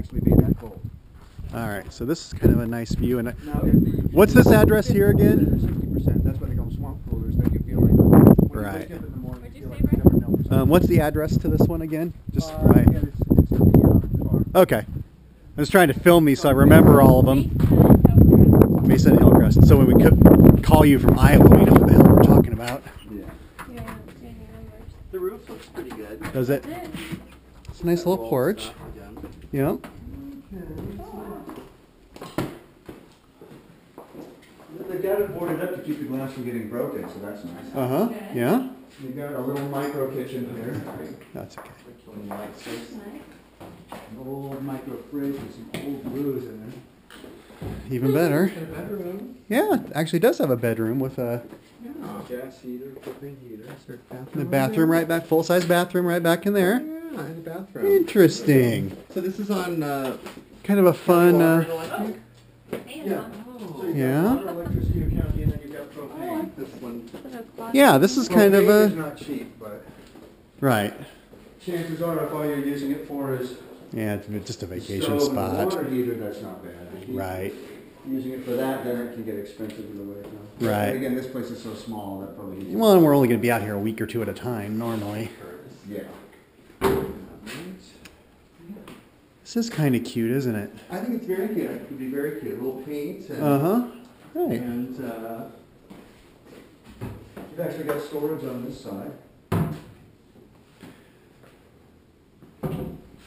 actually be that cold. All right, so this is kind of a nice view. And Now, if the, what's this address here again? 60%. That's why they call them swamp coolers. Make you feel like when Right. you wake up in the morning, What'd you you feel say, like a Brett? different number. What's the address to this one again? Just Again, it's in the car. Okay. I was trying to film these so I remember all of them. Mesa and Hillcrest. So when we call you from Iowa, we know what the hell we're talking about. Yeah. The roof looks pretty good. Does it? It's a nice little porch. Yeah. They've got it boarded up to keep the glass from getting broken, so that's nice. Uh-huh. Yeah. You've got a little micro kitchen here. That's okay. An old micro fridge with some old blues in there. Even better. A bedroom. Yeah, it actually does have a bedroom with a Gas heater, propane heater. Is there a bathroom? the bathroom right back, full-size bathroom right back in there. Yeah, and a bathroom. Interesting. So this is on Kind of a fun. water and electric? Yeah. So you've Yeah. got water, electricity, accounting, and then you've got propane. This one. Yeah, this is kind of Propane is a not cheap, but right. chances are if all you're using it for is Yeah, it's just a vacation stove and spot. water heater, that's not bad. If you- Right. Using it for that, then it can get expensive in the winter. Right. Again, this place is so small that probably. Well, and we're only going to be out here a week or two at a time normally. Yeah. This is kind of cute, isn't it? I think it's very cute. It could be very cute. A little paint. And, Uh-huh. Right. And you've actually got storage on this side.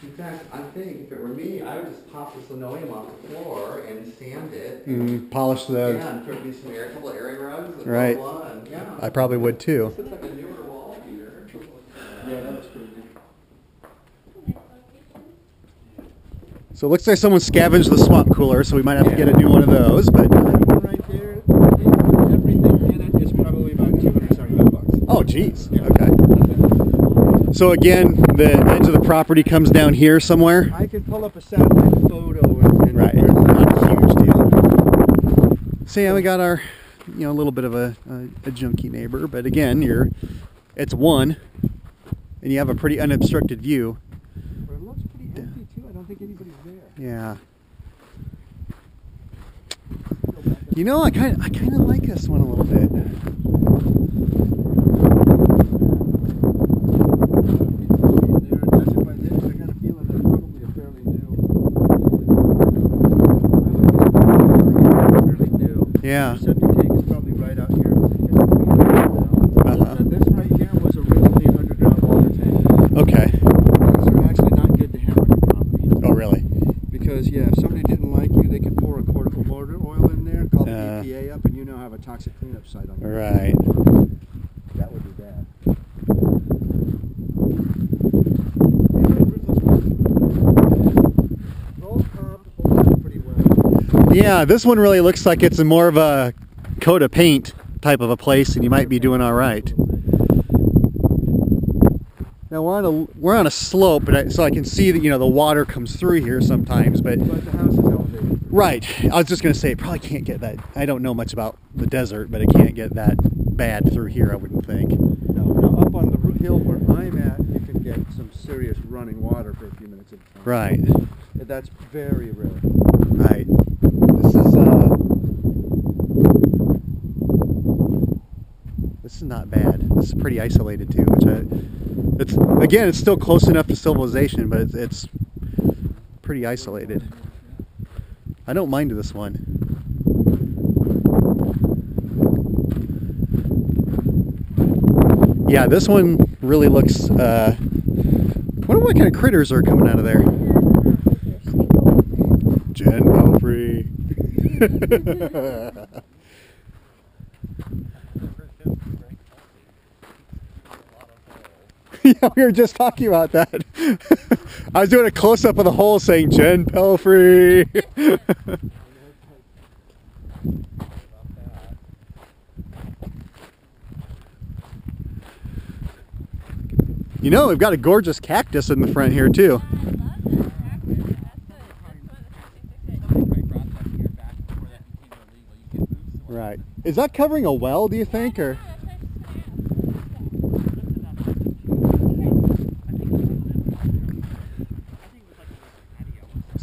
In fact, I think if it were me, I would just pop this linoleum off the floor and sand it. Polish the. Yeah, and throw me some air, a couple of airy rugs and Right. blah, blah, and yeah. I probably would too. This looks like a newer wall here. Yeah, that looks pretty good. So it looks like someone scavenged the swamp cooler, so we might have to get a new one of those. But Right there, everything in it is probably about $275. oh, geez. Yeah. Okay. So again, the edge of the property comes down here somewhere. I can pull up a satellite photo and Right. Not a huge deal. So yeah, we got our, a little bit of a junky neighbor, but again, it's one, and you have a pretty unobstructed view. But it looks pretty empty too. I don't think anybody's there. Yeah. I kind of like this one a little bit. Yeah. The septic tank is probably right out here. Uh-huh. This right here was originally an underground water tank. Okay. These are actually not good to have on your property. Oh, really? Because, if somebody didn't like you, they could pour a cortical motor oil in there, call the EPA up, and you now have a toxic cleanup site on your Right. That would be bad. Yeah, this one really looks like it's more of a coat of paint type of a place, and you might be doing all right. Now we're on a slope, so I can see that the water comes through here sometimes, but But the house is elevated. right. I was just going to say it probably can't get that. I don't know much about the desert, but it can't get that bad through here, I wouldn't think. No, now up on the hill where I'm at, you can get some serious running water for a few minutes at a time. Right. But that's very rare. Right. This is not bad. This is pretty isolated too, it's still close enough to civilization, but it's pretty isolated. I don't mind this one. Yeah, this one really looks. I wonder what kind of critters are coming out of there. Jen Pelfrey. Yeah, we were just talking about that. I was doing a close-up of the hole saying Jen Pelfrey. We've got a gorgeous cactus in the front here too. Right. Is that covering a well, do you think, or?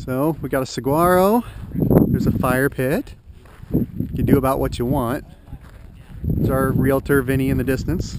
So we got a saguaro. There's a fire pit. You can do about what you want. There's our realtor Vinny in the distance.